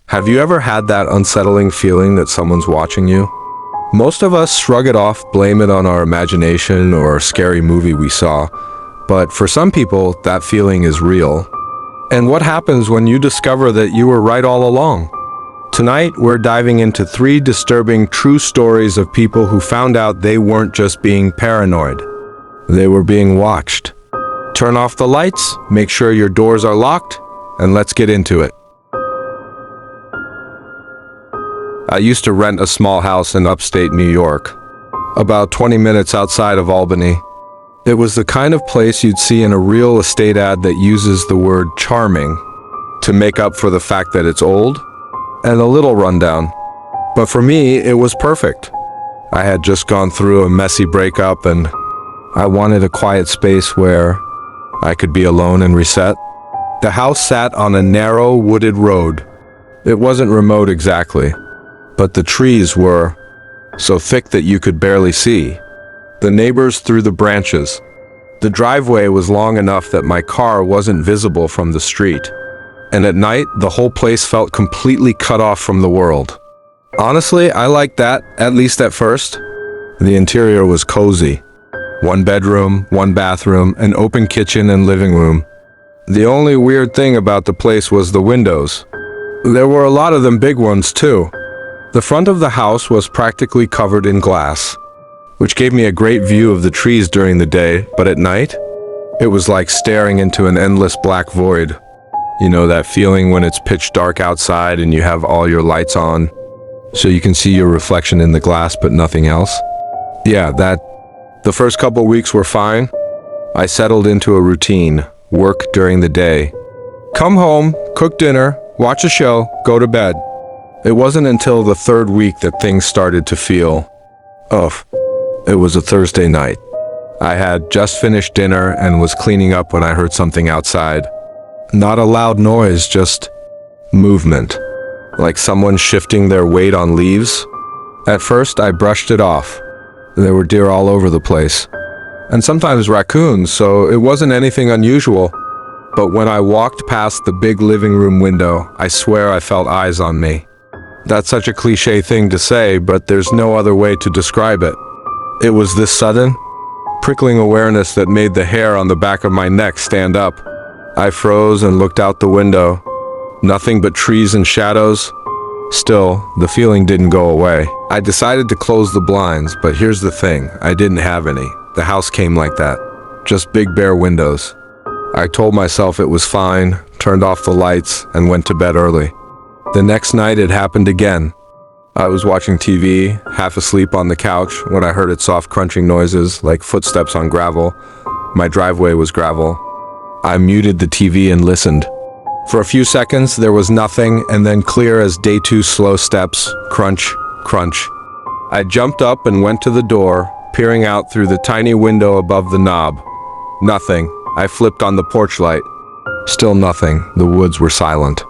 Have you ever had that unsettling feeling that someone's watching you? Most of us shrug it off, blame it on our imagination or a scary movie we saw, but for some people, that feeling is real. And what happens when you discover that you were right all along? Tonight, we're diving into 3 disturbing true stories of people who found out they weren't just being paranoid. They were being watched. Turn off the lights, make sure your doors are locked, and let's get into it. I used to rent a small house in upstate New York, about 20 minutes outside of Albany. It was the kind of place you'd see in a real estate ad that uses the word charming to make up for the fact that it's old and a little rundown. But for me, it was perfect. I had just gone through a messy breakup and I wanted a quiet space where I could be alone and reset. The house sat on a narrow, wooded road. It wasn't remote exactly, but the trees were so thick that you could barely see. The neighbors through the branches. The driveway was long enough that my car wasn't visible from the street. And at night, the whole place felt completely cut off from the world. Honestly, I liked that, at least at first. The interior was cozy. 1 bedroom, 1 bathroom, an open kitchen and living room. The only weird thing about the place was the windows. There were a lot of them big ones too. The front of the house was practically covered in glass, which gave me a great view of the trees during the day, but at night, it was like staring into an endless black void. You know that feeling when it's pitch dark outside and you have all your lights on, so you can see your reflection in the glass but nothing else? Yeah, the first couple weeks were fine. I settled into a routine, work during the day. Come home, cook dinner, watch a show, go to bed. It wasn't until the 3rd week that things started to feel off. It was a Thursday night. I had just finished dinner and was cleaning up when I heard something outside. Not a loud noise, just movement, like someone shifting their weight on leaves. At first, I brushed it off. There were deer all over the place, and sometimes raccoons, so it wasn't anything unusual. But when I walked past the big living room window, I swear I felt eyes on me. That's such a cliche thing to say, but there's no other way to describe it. It was this sudden, prickling awareness that made the hair on the back of my neck stand up. I froze and looked out the window. Nothing but trees and shadows. Still, the feeling didn't go away. I decided to close the blinds, but here's the thing, I didn't have any. The house came like that. Just big bare windows. I told myself it was fine, turned off the lights, and went to bed early. The next night it happened again. I was watching TV, half asleep on the couch, when I heard its soft crunching noises, like footsteps on gravel. My driveway was gravel. I muted the TV and listened. For a few seconds, there was nothing, and then clear as day 2 slow steps, crunch, crunch. I jumped up and went to the door, peering out through the tiny window above the knob. Nothing. I flipped on the porch light. Still nothing. The woods were silent.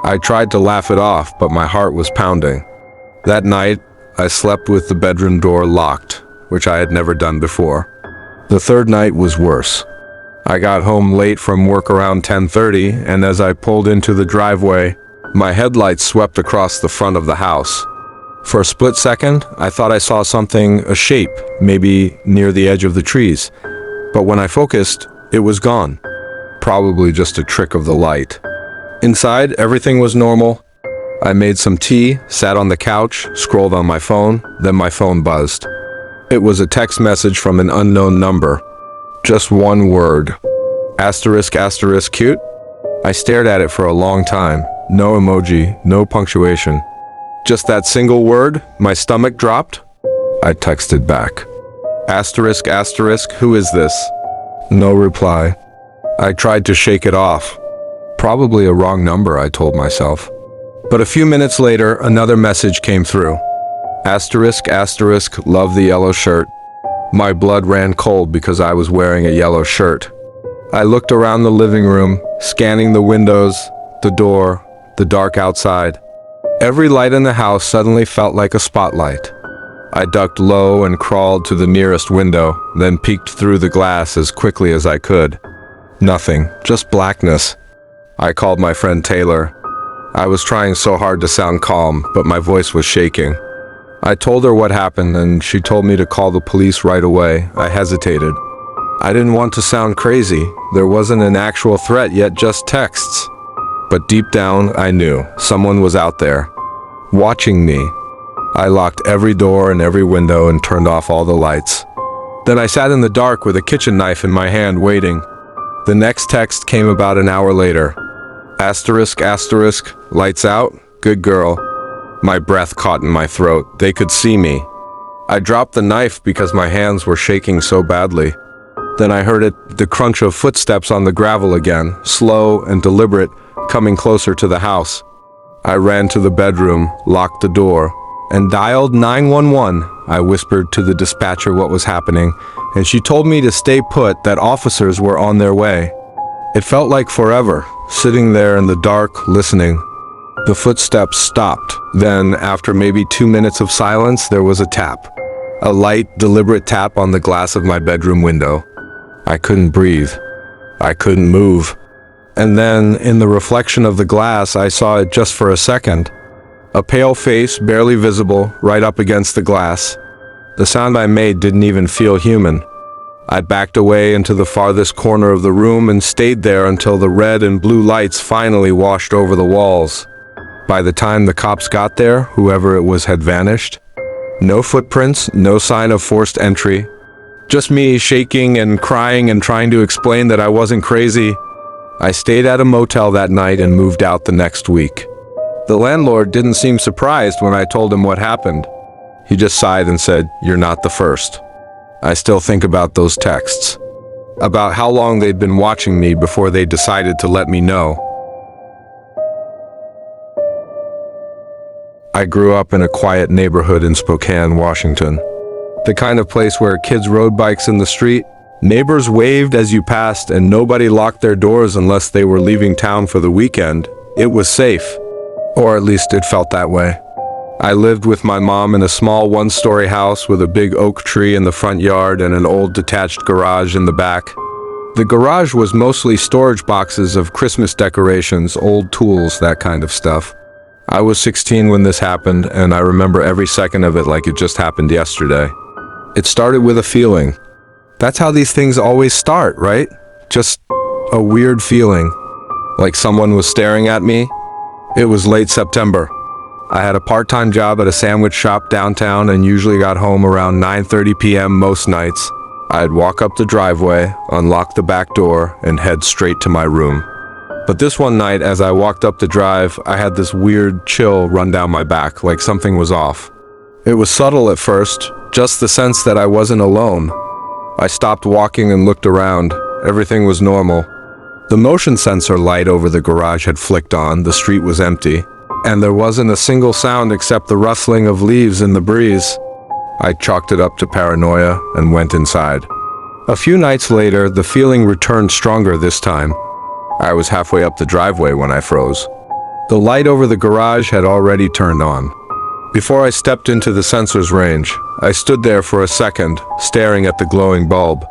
I tried to laugh it off, but my heart was pounding. That night, I slept with the bedroom door locked, which I had never done before. The 3rd night was worse. I got home late from work around 10:30, and as I pulled into the driveway, my headlights swept across the front of the house. For a split second, I thought I saw something, a shape, maybe near the edge of the trees. But when I focused, it was gone. Probably just a trick of the light. Inside, everything was normal. I made some tea, sat on the couch, scrolled on my phone, then my phone buzzed. It was a text message from an unknown number. Just one word. Asterisk, asterisk, cute? I stared at it for a long time. No emoji, no punctuation. Just that single word, my stomach dropped. I texted back. Asterisk, asterisk, who is this? No reply. I tried to shake it off. Probably a wrong number, I told myself. But a few minutes later, another message came through. Asterisk, asterisk, love the yellow shirt. My blood ran cold because I was wearing a yellow shirt. I looked around the living room, scanning the windows, the door, the dark outside. Every light in the house suddenly felt like a spotlight. I ducked low and crawled to the nearest window, then peeked through the glass as quickly as I could. Nothing, just blackness. I called my friend Taylor. I was trying so hard to sound calm, but my voice was shaking. I told her what happened, and she told me to call the police right away. I hesitated. I didn't want to sound crazy. There wasn't an actual threat yet, just texts. But deep down, I knew someone was out there, watching me. I locked every door and every window and turned off all the lights. Then I sat in the dark with a kitchen knife in my hand, waiting. The next text came about an hour later. Asterisk, asterisk, lights out, good girl. My breath caught in my throat. They could see me. I dropped the knife because my hands were shaking so badly. Then I heard the crunch of footsteps on the gravel again, slow and deliberate, coming closer to the house. I ran to the bedroom, locked the door, and dialed 911. I whispered to the dispatcher what was happening, and she told me to stay put, that officers were on their way. It felt like forever, sitting there in the dark, listening. The footsteps stopped. Then, after maybe 2 minutes of silence, there was a tap. A light, deliberate tap on the glass of my bedroom window. I couldn't breathe. I couldn't move. And then, in the reflection of the glass, I saw it just for a second. A pale face, barely visible, right up against the glass. The sound I made didn't even feel human. I backed away into the farthest corner of the room and stayed there until the red and blue lights finally washed over the walls. By the time the cops got there, whoever it was had vanished. No footprints, no sign of forced entry. Just me shaking and crying and trying to explain that I wasn't crazy. I stayed at a motel that night and moved out the next week. The landlord didn't seem surprised when I told him what happened. He just sighed and said, "You're not the first." I still think about those texts, about how long they'd been watching me before they decided to let me know. I grew up in a quiet neighborhood in Spokane, Washington. The kind of place where kids rode bikes in the street, neighbors waved as you passed, and nobody locked their doors unless they were leaving town for the weekend. It was safe, or at least it felt that way. I lived with my mom in a small one-story house with a big oak tree in the front yard and an old detached garage in the back. The garage was mostly storage boxes of Christmas decorations, old tools, that kind of stuff. I was 16 when this happened, and I remember every second of it like it just happened yesterday. It started with a feeling. That's how these things always start, right? Just a weird feeling. Like someone was staring at me. It was late September. I had a part-time job at a sandwich shop downtown and usually got home around 9:30 p.m. most nights. I'd walk up the driveway, unlock the back door, and head straight to my room. But this one night, as I walked up the drive, I had this weird chill run down my back, like something was off. It was subtle at first, just the sense that I wasn't alone. I stopped walking and looked around. Everything was normal. The motion sensor light over the garage had flicked on, the street was empty, and there wasn't a single sound except the rustling of leaves in the breeze. I chalked it up to paranoia and went inside. A few nights later, the feeling returned stronger this time. I was halfway up the driveway when I froze. The light over the garage had already turned on. Before I stepped into the sensor's range, I stood there for a second, staring at the glowing bulb.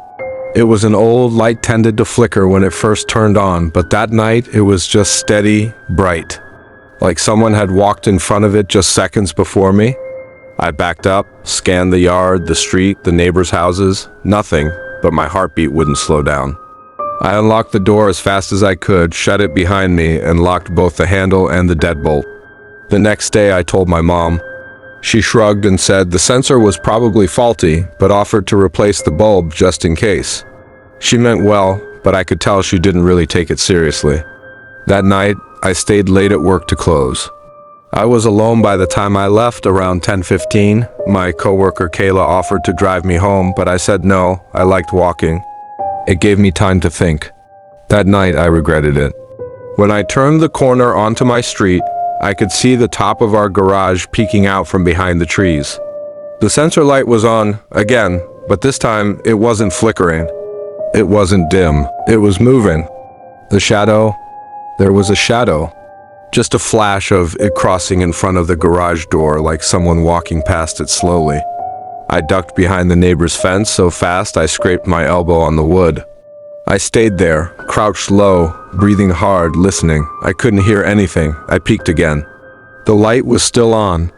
It was an old light, tended to flicker when it first turned on, but that night it was just steady, bright. Like someone had walked in front of it just seconds before me. I backed up, scanned the yard, the street, the neighbors' houses. Nothing, but my heartbeat wouldn't slow down. I unlocked the door as fast as I could, shut it behind me, and locked both the handle and the deadbolt. The next day I told my mom. She shrugged and said the sensor was probably faulty, but offered to replace the bulb just in case. She meant well, but I could tell she didn't really take it seriously. That night, I stayed late at work to close. I was alone by the time I left, around 10:15. My coworker Kayla offered to drive me home, but I said no, I liked walking. It gave me time to think. That night, I regretted it. When I turned the corner onto my street, I could see the top of our garage peeking out from behind the trees. The sensor light was on, again, but this time it wasn't flickering. It wasn't dim. It was moving. The shadow, there was a shadow. Just a flash of it crossing in front of the garage door like someone walking past it slowly. I ducked behind the neighbor's fence so fast I scraped my elbow on the wood. I stayed there, crouched low, breathing hard, listening. I couldn't hear anything. I peeked again. The light was still on.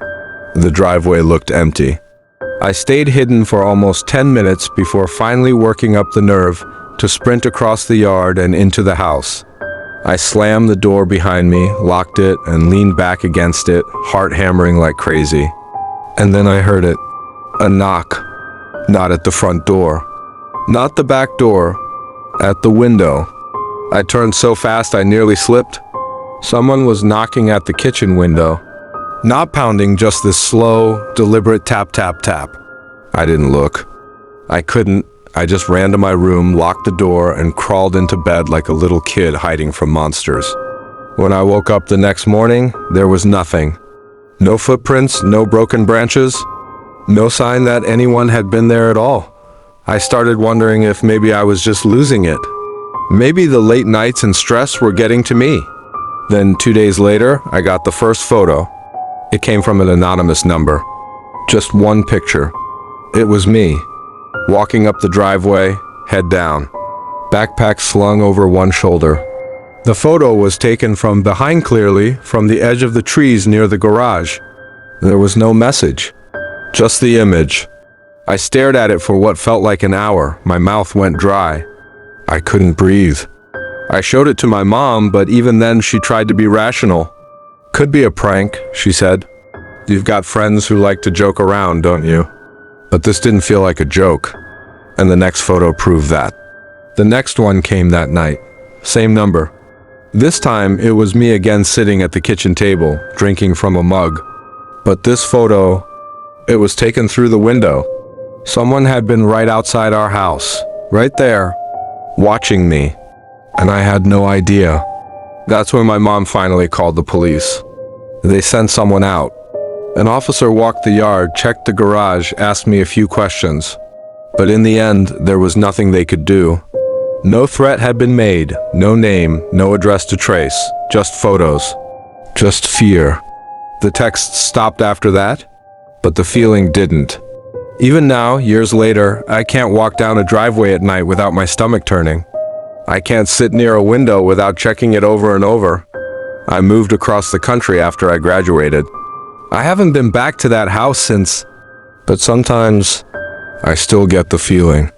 The driveway looked empty. I stayed hidden for almost 10 minutes before finally working up the nerve to sprint across the yard and into the house. I slammed the door behind me, locked it, and leaned back against it, heart hammering like crazy. And then I heard it. A knock. Not at the front door. Not the back door. At the window. I turned so fast I nearly slipped. Someone was knocking at the kitchen window. Not pounding, just this slow, deliberate tap, tap, tap. I didn't look. I couldn't. I just ran to my room, locked the door, and crawled into bed like a little kid hiding from monsters. When I woke up the next morning, there was nothing. No footprints, no broken branches, no sign that anyone had been there at all. I started wondering if maybe I was just losing it. Maybe the late nights and stress were getting to me. Then 2 days later, I got the first photo. It came from an anonymous number. Just one picture. It was me, walking up the driveway, head down, backpack slung over one shoulder. The photo was taken from behind, clearly, from the edge of the trees near the garage. There was no message, just the image. I stared at it for what felt like an hour. My mouth went dry. I couldn't breathe. I showed it to my mom, but even then she tried to be rational. Could be a prank, she said. You've got friends who like to joke around, don't you? But this didn't feel like a joke. And the next photo proved that. The next one came that night. Same number. This time, it was me again sitting at the kitchen table, drinking from a mug. But this photo, it was taken through the window. Someone had been right outside our house, right there, watching me. And I had no idea. That's when my mom finally called the police. They sent someone out. An officer walked the yard, checked the garage, asked me a few questions. But in the end, there was nothing they could do. No threat had been made, no name, no address to trace, just photos, just fear. The text stopped after that, but the feeling didn't. Even now, years later, I can't walk down a driveway at night without my stomach turning. I can't sit near a window without checking it over and over. I moved across the country after I graduated. I haven't been back to that house since, but sometimes I still get the feeling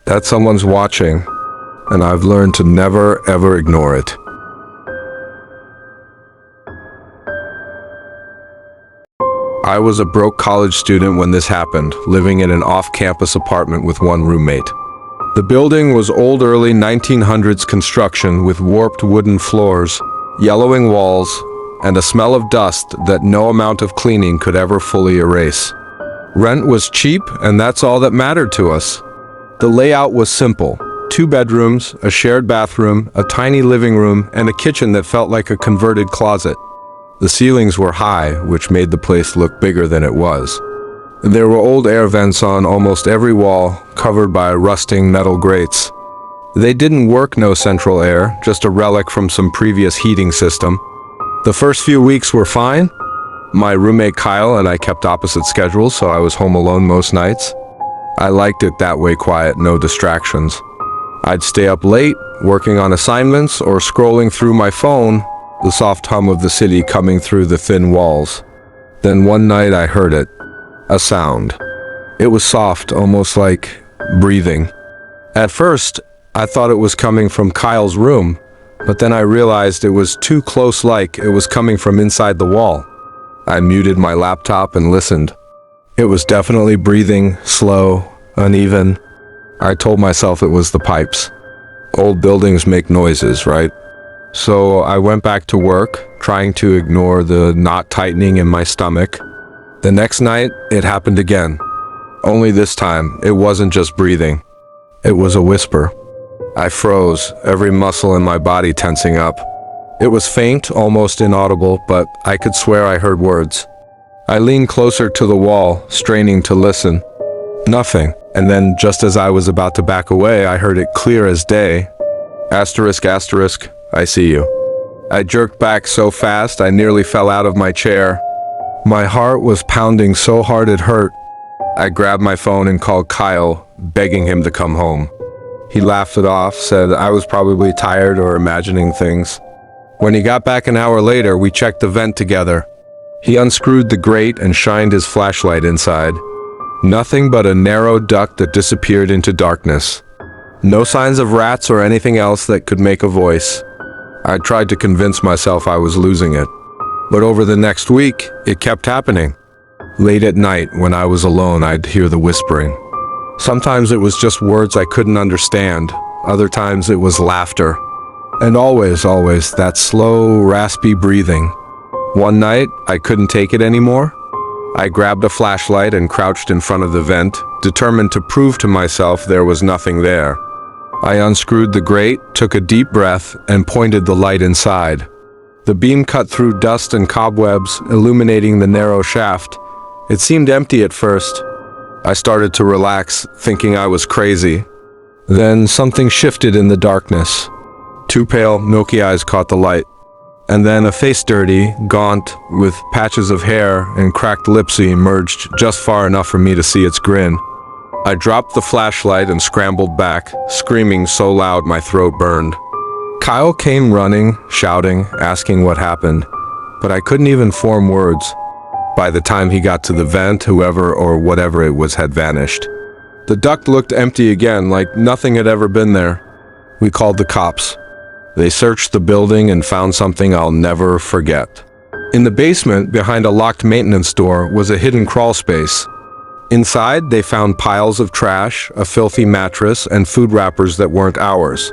that someone's watching, and I've learned to never ever ignore it. I was a broke college student when this happened, living in an off-campus apartment with one roommate. The building was old early 1900s construction with warped wooden floors, yellowing walls, and a smell of dust that no amount of cleaning could ever fully erase. Rent was cheap, and that's all that mattered to us. The layout was simple. 2 bedrooms, a shared bathroom, a tiny living room, and a kitchen that felt like a converted closet. The ceilings were high, which made the place look bigger than it was. There were old air vents on almost every wall, covered by rusting metal grates. They didn't work, no central air, just a relic from some previous heating system. The first few weeks were fine. My roommate Kyle and I kept opposite schedules, so I was home alone most nights. I liked it that way, quiet, no distractions. I'd stay up late, working on assignments or scrolling through my phone, the soft hum of the city coming through the thin walls. Then one night I heard it. A sound. It was soft, almost like breathing. At first, I thought it was coming from Kyle's room, but then I realized it was too close, like it was coming from inside the wall. I muted my laptop and listened. It was definitely breathing, slow, uneven. I told myself it was the pipes. Old buildings make noises, right? So I went back to work, trying to ignore the knot tightening in my stomach. The next night, it happened again. Only this time, it wasn't just breathing. It was a whisper. I froze, every muscle in my body tensing up. It was faint, almost inaudible, but I could swear I heard words. I leaned closer to the wall, straining to listen. Nothing. And then, just as I was about to back away, I heard it clear as day. Asterisk, asterisk, I see you. I jerked back so fast I nearly fell out of my chair. My heart was pounding so hard it hurt. I grabbed my phone and called Kyle, begging him to come home. He laughed it off, said I was probably tired or imagining things. When he got back an hour later, we checked the vent together. He unscrewed the grate and shined his flashlight inside. Nothing but a narrow duct that disappeared into darkness. No signs of rats or anything else that could make a voice. I tried to convince myself I was losing it. But over the next week, it kept happening. Late at night, when I was alone, I'd hear the whispering. Sometimes it was just words I couldn't understand. Other times it was laughter. And always, that slow, raspy breathing. One night, I couldn't take it anymore. I grabbed a flashlight and crouched in front of the vent, determined to prove to myself there was nothing there. I unscrewed the grate, took a deep breath, and pointed the light inside. The beam cut through dust and cobwebs, illuminating the narrow shaft. It seemed empty at first. I started to relax, thinking I was crazy. Then something shifted in the darkness. Two pale, milky eyes caught the light. And then a face dirty, gaunt, with patches of hair and cracked lips emerged just far enough for me to see its grin. I dropped the flashlight and scrambled back, screaming so loud my throat burned. Kyle came running, shouting, asking what happened, but I couldn't even form words. By the time he got to the vent, whoever or whatever it was had vanished. The duct looked empty again, like nothing had ever been there. We called the cops. They searched the building and found something I'll never forget. In the basement, behind a locked maintenance door, was a hidden crawl space. Inside, they found piles of trash, a filthy mattress, and food wrappers that weren't ours.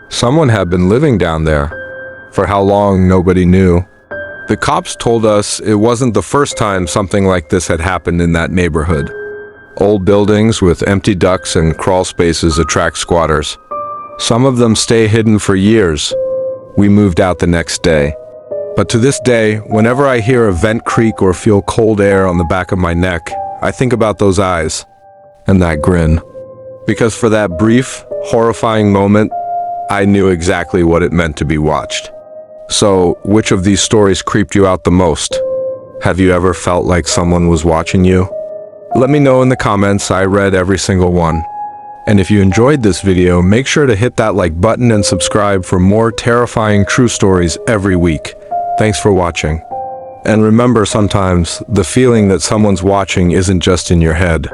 Someone had been living down there. For how long, nobody knew. The cops told us it wasn't the first time something like this had happened in that neighborhood. Old buildings with empty ducts and crawl spaces attract squatters. Some of them stay hidden for years. We moved out the next day. But to this day, whenever I hear a vent creak or feel cold air on the back of my neck, I think about those eyes and that grin. Because for that brief, horrifying moment, I knew exactly what it meant to be watched. So, which of these stories creeped you out the most? Have you ever felt like someone was watching you? Let me know in the comments. I read every single one. And if you enjoyed this video, make sure to hit that like button and subscribe for more terrifying true stories every week. Thanks for watching. And remember, sometimes the feeling that someone's watching isn't just in your head.